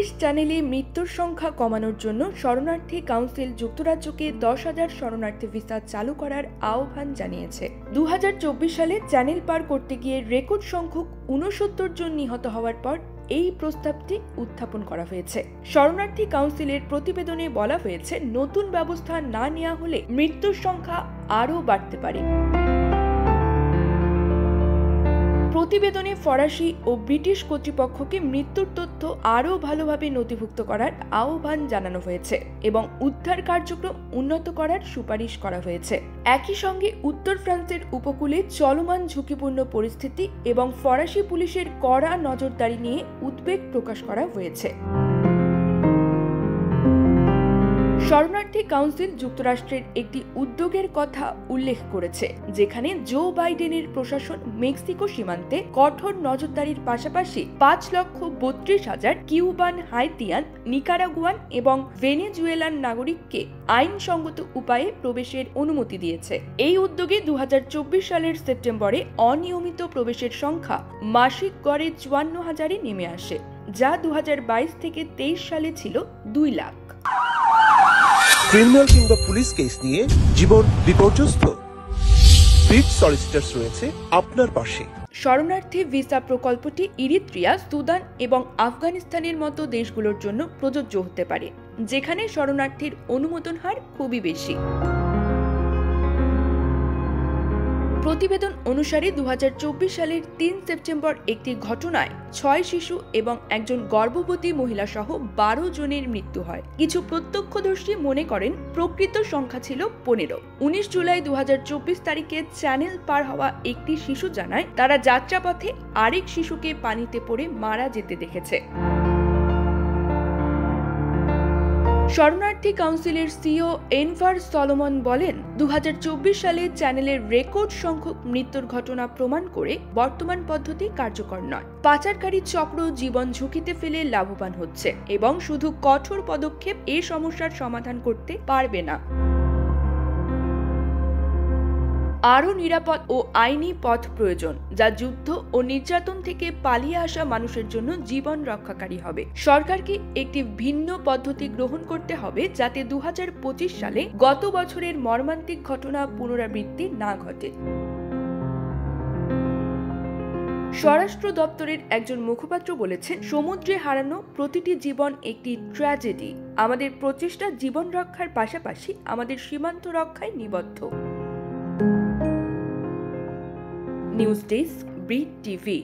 British চ্যানেলে মৃত্যুর সংখ্যা কমানোর জন্য শরণার্থী কাউন্সিল যুক্তরাজ্যকে 10,000 শরণার্থী ভিসা চালু করার আহ্বান জানিয়েছে। 2024 সালে চ্যানেল পার করতে গিয়ে রেকর্ড সংখ্যক 69 জন নিহত হওয়ার পর এই প্রস্তাবটি উত্থাপন করা হয়েছে। শরণার্থী কাউন্সিলের প্রতিবেদনে বলা হয়েছে, নতুন ব্যবস্থা না নেওয়া হলে মৃত্যুর সংখ্যা আরও বাড়তে পারে। প্রতিবেদনে ফরাসি ও ব্রিটিশ কর্তৃপক্ষকে মৃত্যুর তথ্য আরও ভালোভাবে নথিভুক্ত করার আহ্বান জানানো হয়েছে এবং উদ্ধার কার্যক্রম উন্নত করার সুপারিশ করা হয়েছে। একই সঙ্গে উত্তর ফ্রান্সের উপকূলে চলমান ঝুঁকিপূর্ণ পরিস্থিতি এবং ফরাসি পুলিশের কড়া নজরদারি নিয়ে উদ্বেগ প্রকাশ করা হয়েছে। শরণার্থী কাউন্সিল যুক্তরাষ্ট্রের একটি উদ্যোগের কথা উল্লেখ করেছে, যেখানে জো বাইডেনের প্রশাসন মেক্সিকো সীমান্তে কঠোর নজরদারির পাশাপাশি 5,32,000 কিউবান, হাইতিয়ান, নিকারাগুয়ান এবং ভেনেজুয়েলান নাগরিককে আইনসঙ্গত উপায়ে প্রবেশের অনুমতি দিয়েছে। এই উদ্যোগে 2024 সালের সেপ্টেম্বরে অনিয়মিত প্রবেশের সংখ্যা মাসিক গড়ে 54,000-এ নেমে আসে, যা 2022 থেকে 23 সালে ছিল 2 লাখ। ক্রিমিনাল কিংবা পুলিশ কেস নিয়ে জীবন বিপর্যস্ত, ব্রিট সলিসিটরস রয়েছে আপনার পাশে। শরণার্থী ভিসা প্রকল্পটি ইরিত্রিয়া, সুদান এবং আফগানিস্তানের মতো দেশগুলোর জন্য প্রযোজ্য হতে পারে, যেখানে শরণার্থীর অনুমোদন হার খুবই বেশি। প্রতিবেদন অনুসারে 2024 সালের 3 সেপ্টেম্বর একটি ঘটনায় 6 শিশু এবং একজন গর্ভবতী মহিলা সহ 12 জনের মৃত্যু হয়। কিছু প্রত্যক্ষদর্শী মনে করেন প্রকৃত সংখ্যা ছিল 15। 19 জুলাই 2024 তারিখে চ্যানেল পার হওয়া একটি শিশু জানায়, তারা যাত্রাপথে আরেক শিশুকে পানিতে পড়ে মারা যেতে দেখেছে। শরণার্থী কাউন্সিলের সিইও এনভার সলোমন বলেন, 2024 সালে চ্যানেলের রেকর্ড সংখ্যক মৃত্যুর ঘটনা প্রমাণ করে বর্তমান পদ্ধতি কার্যকর নয়। পাচারকারী চক্র জীবন ঝুঁকিতে ফেলে লাভবান হচ্ছে এবং শুধু কঠোর পদক্ষেপ এই সমস্যার সমাধান করতে পারবে না। আরও নিরাপদ ও আইনি পথ প্রয়োজন, যা যুদ্ধ ও নির্যাতন থেকে পালিয়ে আসা মানুষের জন্য জীবন রক্ষাকারী হবে। সরকারকে একটি ভিন্ন পদ্ধতি গ্রহণ করতে হবে, যাতে 2025 সালে গত বছরের মর্মান্তিক ঘটনা পুনরাবৃত্তি না ঘটে। স্বরাষ্ট্র দপ্তরের একজন মুখপাত্র বলেছেন, সমুদ্রে হারানো প্রতিটি জীবন একটি ট্র্যাজেডি। আমাদের প্রচেষ্টা জীবন রক্ষার পাশাপাশি আমাদের সীমান্ত রক্ষায় নিবদ্ধ। News desk, Brit TV.